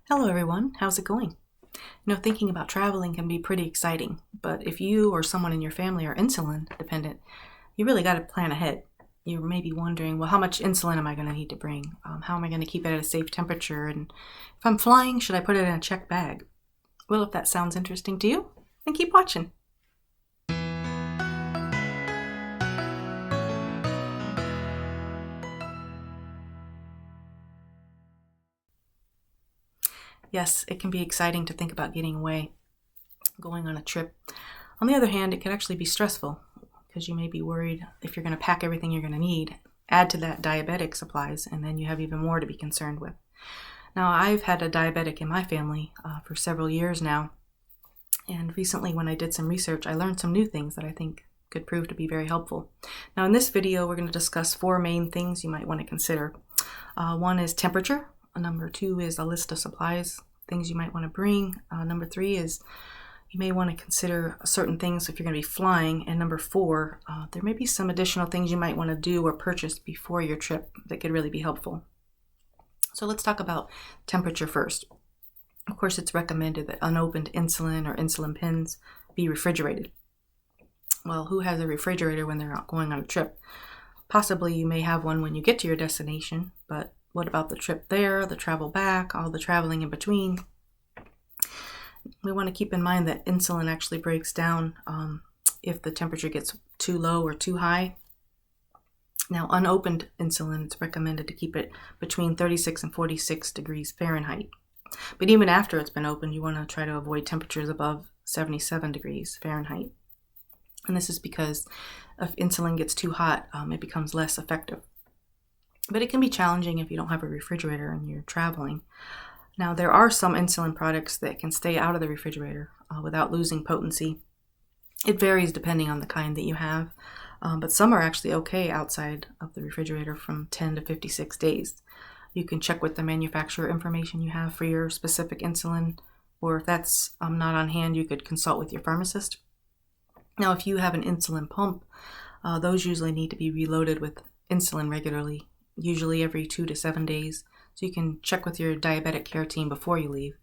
Hello everyone, how's it going? Thinking about traveling can be pretty exciting, but if you or someone in your family are insulin dependent, you really got to plan ahead. You may be wondering, well, how much insulin am I going to need to bring? How am I going to keep it at a safe temperature? And if I'm flying, should I put it in a checked bag? Well, if that sounds interesting to you, then keep watching. Yes, it can be exciting to think about getting away, going on a trip. On the other hand, it can actually be stressful because you may be worried if you're going to pack everything you're going to need. Add to that diabetic supplies, and then you have even more to be concerned with. Now, I've had a diabetic in my family for several years now, and recently when I did some research, I learned some new things that I think could prove to be very helpful. Now, in this video, we're going to discuss four main things you might want to consider. One is temperature. Number two is a list of supplies, things you might want to bring. Number three is you may want to consider certain things if you're going to be flying. And number four, there may be some additional things you might want to do or purchase before your trip that could really be helpful. So let's talk about temperature first. Of course, it's recommended that unopened insulin or insulin pens be refrigerated. Well, who has a refrigerator when they're not going on a trip? Possibly you may have one when you get to your destination, but what about the trip there, the travel back, all the traveling in between? We want to keep in mind that insulin actually breaks down if the temperature gets too low or too high. Now, unopened insulin, it's recommended to keep it between 36 and 46 degrees Fahrenheit. But even after it's been opened, you want to try to avoid temperatures above 77 degrees Fahrenheit. And this is because if insulin gets too hot, it becomes less effective. But it can be challenging if you don't have a refrigerator and you're traveling. Now, there are some insulin products that can stay out of the refrigerator without losing potency. It varies depending on the kind that you have, but some are actually okay outside of the refrigerator from 10 to 56 days. You can check with the manufacturer information you have for your specific insulin, or if that's not on hand, you could consult with your pharmacist. Now, if you have an insulin pump, those usually need to be reloaded with insulin regularly, usually every 2 to 7 days. So you can check with your diabetic care team before you leave,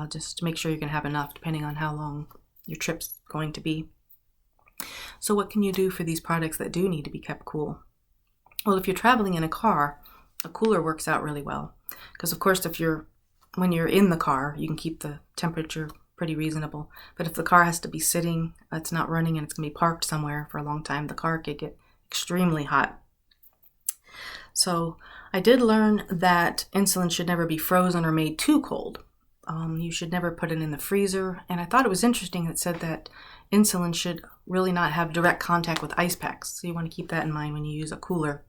just to make sure you can have enough depending on how long your trip's going to be. So what can you do for these products that do need to be kept cool? Well, if you're traveling in a car, a cooler works out really well. Because of course, when you're in the car, you can keep the temperature pretty reasonable. But if the car has to be sitting, it's not running, and it's going to be parked somewhere for a long time, the car could get extremely hot. So I did learn that insulin should never be frozen or made too cold. You should never put it in the freezer. And I thought it was interesting that said that insulin should really not have direct contact with ice packs. So you want to keep that in mind when you use a cooler.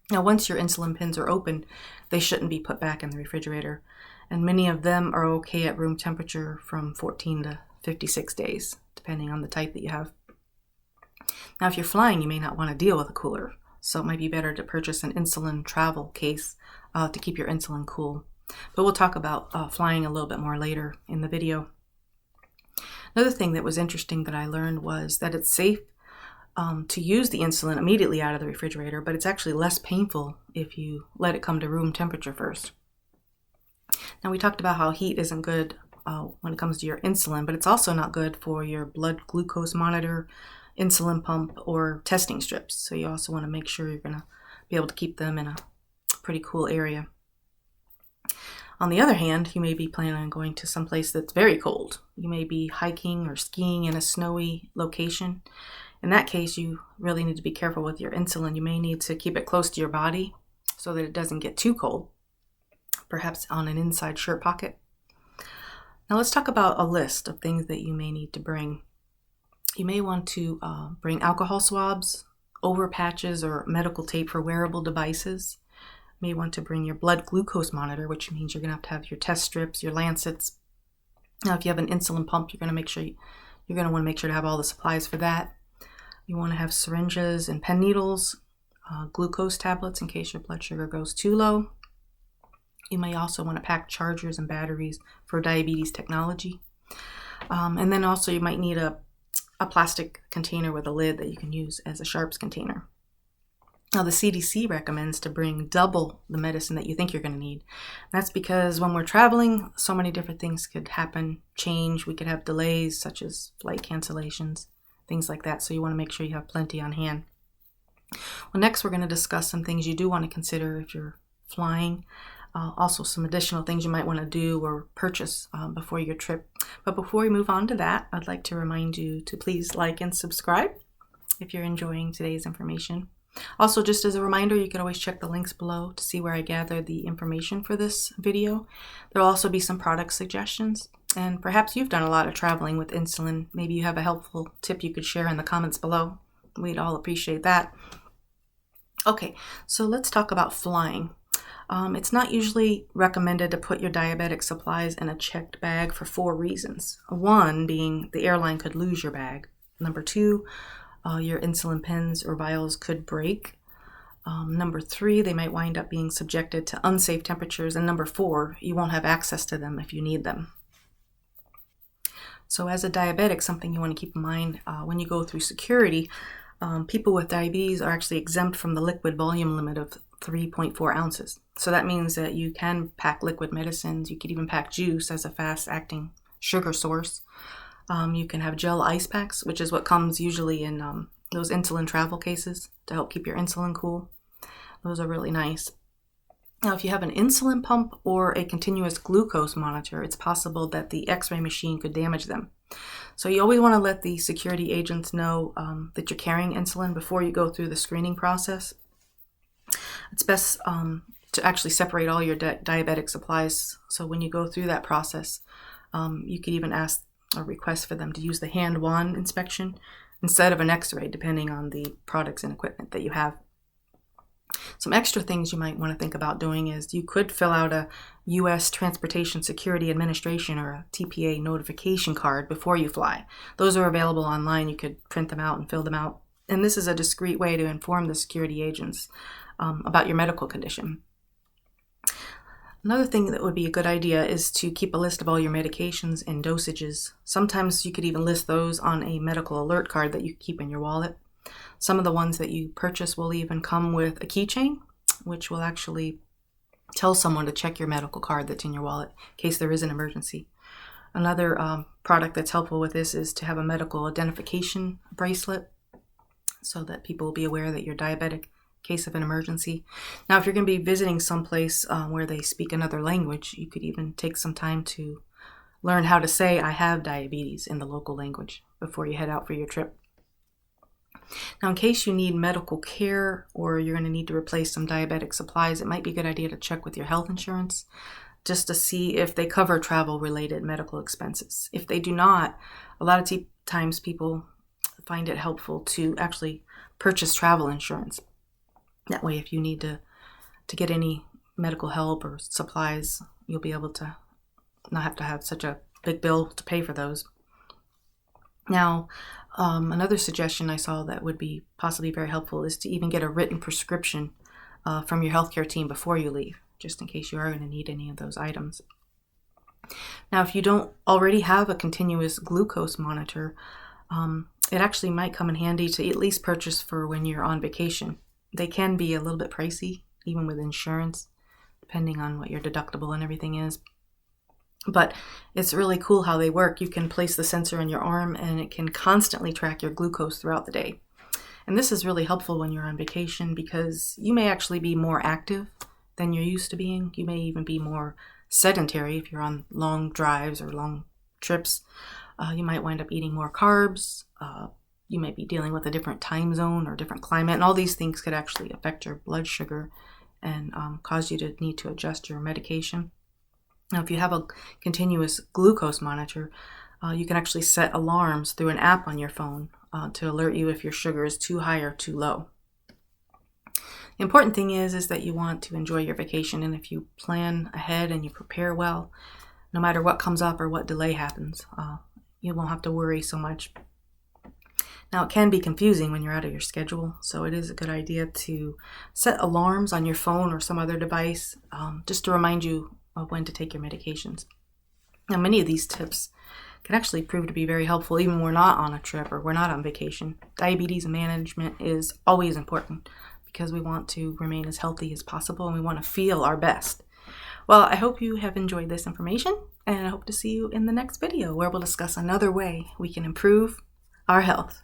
Now, once your insulin pens are open, they shouldn't be put back in the refrigerator. And many of them are okay at room temperature from 14 to 56 days, depending on the type that you have. Now, if you're flying, you may not want to deal with a cooler. So it might be better to purchase an insulin travel case to keep your insulin cool. But we'll talk about flying a little bit more later in the video. Another thing that was interesting that I learned was that it's safe to use the insulin immediately out of the refrigerator, but it's actually less painful if you let it come to room temperature first. Now, we talked about how heat isn't good when it comes to your insulin, but it's also not good for your blood glucose monitor, insulin pump, or testing strips. So you also want to make sure you're going to be able to keep them in a pretty cool area. On the other hand, you may be planning on going to some place that's very cold. You may be hiking or skiing in a snowy location. In that case, you really need to be careful with your insulin. You may need to keep it close to your body so that it doesn't get too cold, perhaps on an inside shirt pocket. Now let's talk about a list of things that you may need to bring. You may want to bring alcohol swabs, over patches, or medical tape for wearable devices. You may want to bring your blood glucose monitor, which means you're going to have your test strips, your lancets. Now, if you have an insulin pump, you're going to want to make sure to have all the supplies for that. You want to have syringes and pen needles, glucose tablets in case your blood sugar goes too low. You may also want to pack chargers and batteries for diabetes technology. And then also you might need a plastic container with a lid that you can use as a sharps container. Now, the CDC recommends to bring double the medicine that you think you're going to need. That's because when we're traveling, so many different things could happen, change. We could have delays such as flight cancellations, things like that. So you want to make sure you have plenty on hand. Well, next we're going to discuss some things you do want to consider if you're flying. Also some additional things you might want to do or purchase before your trip. But before we move on to that, I'd like to remind you to please like and subscribe if you're enjoying today's information. Also, just as a reminder, you can always check the links below to see where I gathered the information for this video. There will also be some product suggestions. And perhaps you've done a lot of traveling with insulin. Maybe you have a helpful tip you could share in the comments below. We'd all appreciate that. Okay, so let's talk about flying. It's not usually recommended to put your diabetic supplies in a checked bag for 4 reasons. One being the airline could lose your bag. Number 2, your insulin pens or vials could break. Number 3, they might wind up being subjected to unsafe temperatures. And number 4, you won't have access to them if you need them. So as a diabetic, something you want to keep in mind when you go through security, people with diabetes are actually exempt from the liquid volume limit of 3.4 ounces. So that means that you can pack liquid medicines. You could even pack juice as a fast-acting sugar source. You can have gel ice packs, which is what comes usually in those insulin travel cases to help keep your insulin cool. Those are really nice. Now, if you have an insulin pump or a continuous glucose monitor, it's possible that the x-ray machine could damage them. So you always want to let the security agents know that you're carrying insulin before you go through the screening process. It's best to actually separate all your diabetic supplies. So when you go through that process, you could even ask or request for them to use the hand wand inspection instead of an x-ray, depending on the products and equipment that you have. Some extra things you might want to think about doing is you could fill out a U.S. Transportation Security Administration or a TPA notification card before you fly. Those are available online. You could print them out and fill them out. And this is a discreet way to inform the security agents about your medical condition. Another thing that would be a good idea is to keep a list of all your medications and dosages. Sometimes you could even list those on a medical alert card that you keep in your wallet. Some of the ones that you purchase will even come with a keychain, which will actually tell someone to check your medical card that's in your wallet in case there is an emergency. Another product that's helpful with this is to have a medical identification bracelet so that people will be aware that you're diabetic in case of an emergency. Now, if you're going to be visiting someplace where they speak another language, you could even take some time to learn how to say "I have diabetes" in the local language before you head out for your trip. Now, in case you need medical care or you're going to need to replace some diabetic supplies, it might be a good idea to check with your health insurance just to see if they cover travel-related medical expenses. If they do not, a lot of times people find it helpful to actually purchase travel insurance. That way, if you need to get any medical help or supplies, you'll be able to not have to have such a big bill to pay for those. Now, another suggestion I saw that would be possibly very helpful is to even get a written prescription from your healthcare team before you leave, just in case you are going to need any of those items. Now, if you don't already have a continuous glucose monitor, it actually might come in handy to at least purchase for when you're on vacation. They can be a little bit pricey, even with insurance, depending on what your deductible and everything is. But it's really cool how they work. You can place the sensor in your arm and it can constantly track your glucose throughout the day. And this is really helpful when you're on vacation because you may actually be more active than you're used to being. You may even be more sedentary if you're on long drives or long trips. You might wind up eating more carbs. You might be dealing with a different time zone or different climate. And all these things could actually affect your blood sugar and cause you to need to adjust your medication. Now, if you have a continuous glucose monitor, you can actually set alarms through an app on your phone to alert you if your sugar is too high or too low. The important thing is that you want to enjoy your vacation, and if you plan ahead and you prepare well, no matter what comes up or what delay happens, you won't have to worry so much. Now, it can be confusing when you're out of your schedule, so it is a good idea to set alarms on your phone or some other device just to remind you of when to take your medications. Now, many of these tips can actually prove to be very helpful even when we're not on a trip or we're not on vacation. Diabetes management is always important, because we want to remain as healthy as possible and we want to feel our best. Well, I hope you have enjoyed this information, and I hope to see you in the next video where we'll discuss another way we can improve our health.